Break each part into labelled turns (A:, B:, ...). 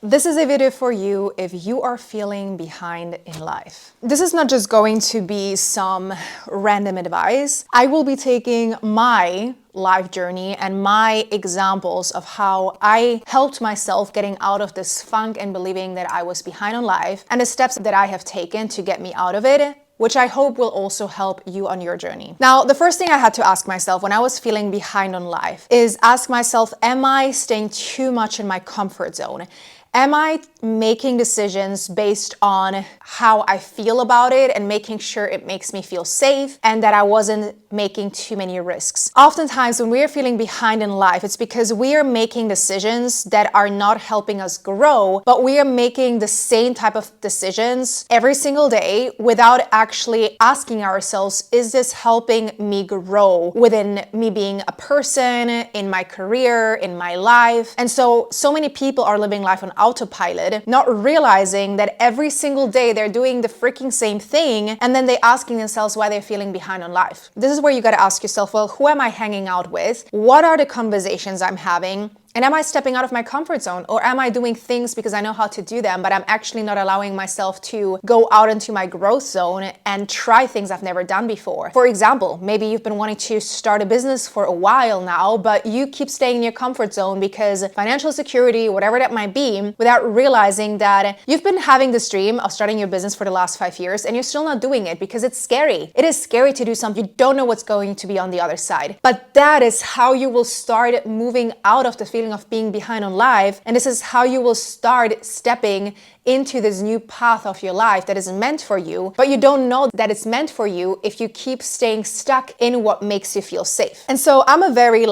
A: This is a video for you if you are feeling behind in life. This is not just going to be some random advice. I will be taking my life journey and my examples of how I helped myself getting out of this funk and believing that I was behind in life, and the steps that I have taken to get me out of it, which I hope will also help you on your journey. Now, the first thing I had to ask myself when I was feeling behind on life is ask myself, am I staying too much in my comfort zone? Am I making decisions based on how I feel about it and making sure it makes me feel safe and that I wasn't making too many risks? Oftentimes when we are feeling behind in life, it's because we are making decisions that are not helping us grow, but we are making the same type of decisions every single day without actually asking ourselves, is this helping me grow within me being a person, in my career, in my life? And so many people are living life on autopilot, not realizing that every single day they're doing the freaking same thing, and then they're asking themselves why they're feeling behind on life. This is where you got to ask yourself, well, who am I hanging out with? What are the conversations I'm having? And am I stepping out of my comfort zone, or am I doing things because I know how to do them, but I'm actually not allowing myself to go out into my growth zone and try things I've never done before? For example, maybe you've been wanting to start a business for a while now, but you keep staying in your comfort zone because financial security, whatever that might be, without realizing that you've been having this dream of starting your business for the last 5 years and you're still not doing it because it's scary. It is scary to do something. You don't know what's going to be on the other side. But that is how you will start moving out of the feeling of being behind on life, and this is how you will start stepping into this new path of your life that is meant for you, but you don't know that it's meant for you if you keep staying stuck in what makes you feel safe. And so I'm a very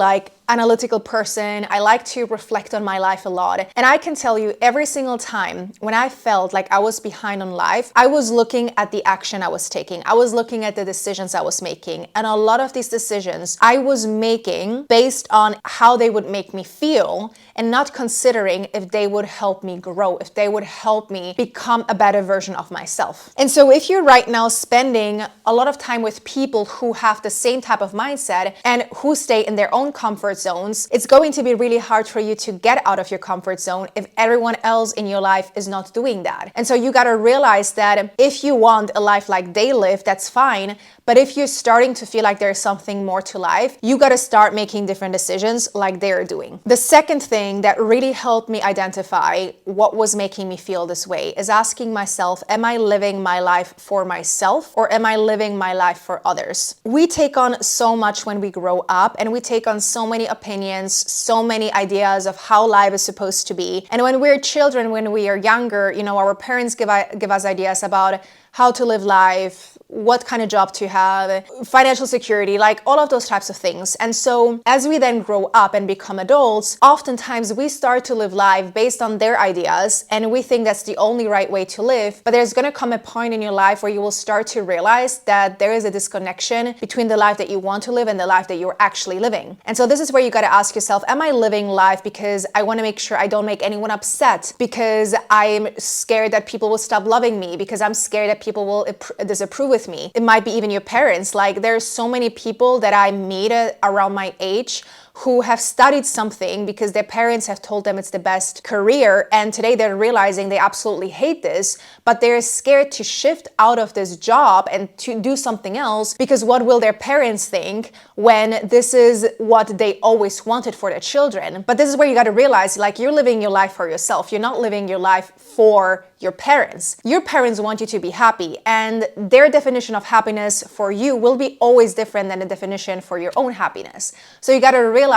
A: analytical person. I like to reflect on my life a lot. And I can tell you every single time when I felt like I was behind on life, I was looking at the action I was taking. I was looking at the decisions I was making. And a lot of these decisions I was making based on how they would make me feel and not considering if they would help me grow, if they would help me become a better version of myself. And so if you're right now spending a lot of time with people who have the same type of mindset and who stay in their own comfort zones, it's going to be really hard for you to get out of your comfort zone if everyone else in your life is not doing that. And so you got to realize that if you want a life like they live, that's fine. But if you're starting to feel like there's something more to life, you got to start making different decisions like they're doing. The second thing that really helped me identify what was making me feel this way is asking myself, am I living my life for myself or am I living my life for others? We take on so much when we grow up, and we take on so many opinions, so many ideas of how life is supposed to be. And when we're children, when we are younger, our parents give us ideas about how to live life, what kind of job to have, financial security, all of those types of things. And so as we then grow up and become adults, oftentimes we start to live life based on their ideas, and we think that's the only right way to live. But there's going to come a point in your life where you will start to realize that there is a disconnection between the life that you want to live and the life that you're actually living. And so this is where you got to ask yourself, am I living life because I want to make sure I don't make anyone upset, because I'm scared that people will stop loving me, because I'm scared that people will disapprove with me? It might be even your parents. There's so many people that I meet around my age who have studied something because their parents have told them it's the best career, and today they're realizing they absolutely hate this, but they're scared to shift out of this job and to do something else because what will their parents think when this is what they always wanted for their children? But this is where you got to realize, you're living your life for yourself. You're not living your life for your parents. Your parents want you to be happy, and their definition of happiness for you will be always different than the definition for your own happiness. So you got to realize,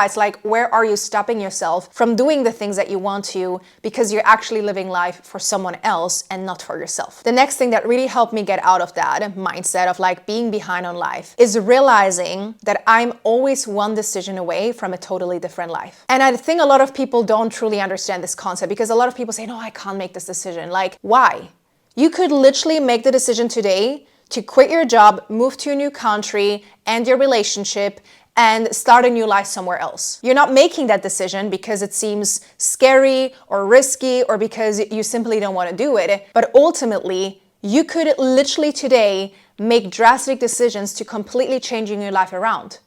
A: where are you stopping yourself from doing the things that you want to because you're actually living life for someone else and not for yourself. The next thing that really helped me get out of that mindset of being behind on life is realizing that I'm always one decision away from a totally different life. And I think a lot of people don't truly understand this concept because a lot of people say, no, I can't make this decision. Why? You could literally make the decision today to quit your job, move to a new country, end your relationship, and start a new life somewhere else. You're not making that decision because it seems scary or risky or because you simply don't want to do it. But ultimately, you could literally today make drastic decisions to completely changing your life around.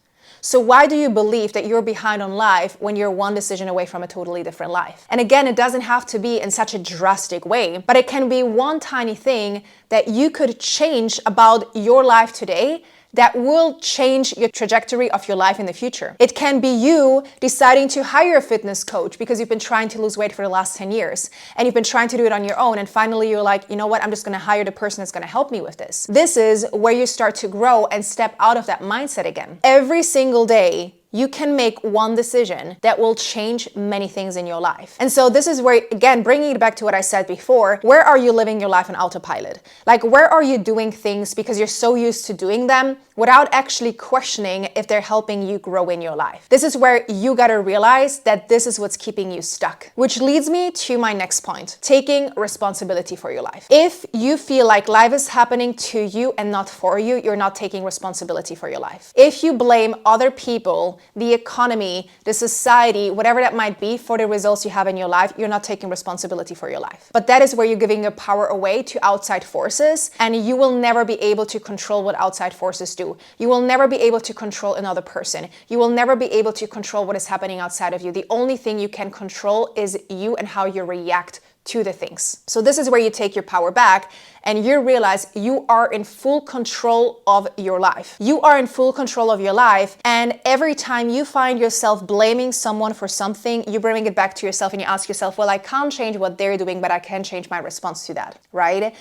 A: So why do you believe that you're behind on life when you're one decision away from a totally different life? And again, it doesn't have to be in such a drastic way, but it can be one tiny thing that you could change about your life today that will change your trajectory of your life in the future. It can be you deciding to hire a fitness coach because you've been trying to lose weight for the last 10 years and you've been trying to do it on your own, and finally you're like, you know what, I'm just gonna hire the person that's gonna help me with this. This is where you start to grow and step out of that mindset again. Every single day, you can make one decision that will change many things in your life. And so this is where, again, bringing it back to what I said before, where are you living your life on autopilot? Like, where are you doing things because you're so used to doing them without actually questioning if they're helping you grow in your life? This is where you gotta realize that this is what's keeping you stuck. Which leads me to my next point, taking responsibility for your life. If you feel like life is happening to you and not for you, you're not taking responsibility for your life. If you blame other people, the economy, the society, whatever that might be, for the results you have in your life, you're not taking responsibility for your life. But that is where you're giving your power away to outside forces, and you will never be able to control what outside forces do. You will never be able to control another person. You will never be able to control what is happening outside of you. The only thing you can control is you and how you react to the things. So this is where you take your power back and you realize you are in full control of your life. You are in full control of your life, and every time you find yourself blaming someone for something, you bring it back to yourself and you ask yourself, well, I can't change what they're doing, but I can change my response to that, right?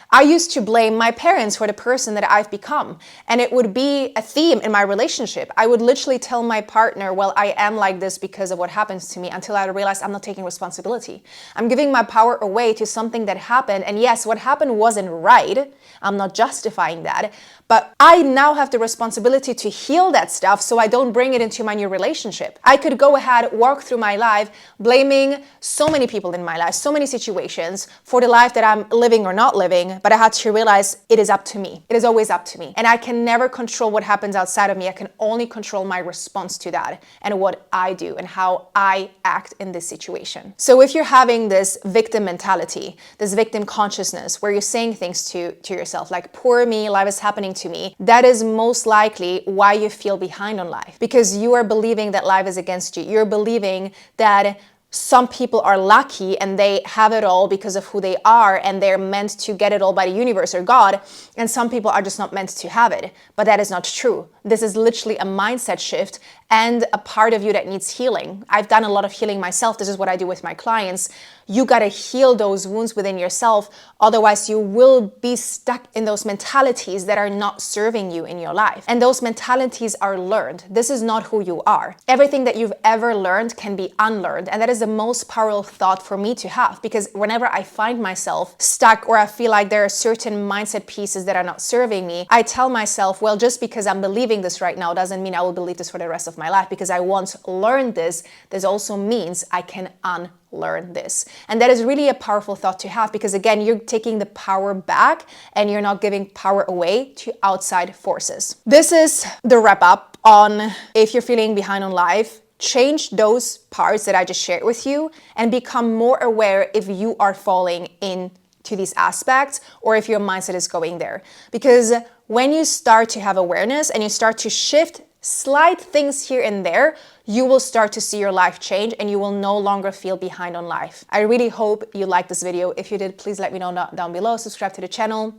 A: I used to blame my parents for the person that I've become, and it would be a theme in my relationship. I would literally tell my partner, well, I am like this because of what happens to me, until I realized I'm not taking responsibility. I'm giving my power away to something that happened, and yes, what happened wasn't right. I'm not justifying that, but I now have the responsibility to heal that stuff so I don't bring it into my new relationship. I could go ahead, walk through my life, blaming so many people in my life, so many situations for the life that I'm living or not living, but I had to realize it is up to me. It is always up to me. And I can never control what happens outside of me. I can only control my response to that and what I do and how I act in this situation. So if you're having this victim mentality, this victim consciousness, where you're saying things to yourself like, poor me, life is happening to me, that is most likely why you feel behind on life, because you are believing that life is against you. You're believing that some people are lucky and they have it all because of who they are and they're meant to get it all by the universe or God, and some people are just not meant to have it. But that is not true. This is literally a mindset shift and a part of you that needs healing. I've done a lot of healing myself. This is what I do with my clients. You gotta heal those wounds within yourself. Otherwise, you will be stuck in those mentalities that are not serving you in your life. And those mentalities are learned. This is not who you are. Everything that you've ever learned can be unlearned. And that is the most powerful thought for me to have, because whenever I find myself stuck or I feel like there are certain mindset pieces that are not serving me, I tell myself, well, just because I'm believing this right now doesn't mean I will believe this for the rest of my life, because I once learned this. This also means I can unlearn this. And that is really a powerful thought to have, because again, you're taking the power back and you're not giving power away to outside forces. This is the wrap up on if you're feeling behind on life. Change those parts that I just shared with you and become more aware if you are falling into these aspects or if your mindset is going there. Because when you start to have awareness and you start to shift slight things here and there, you will start to see your life change and you will no longer feel behind on life. I really hope you liked this video. If you did, please let me know down below. Subscribe to the channel.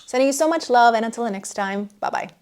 A: Sending you so much love, and until the next time, bye-bye.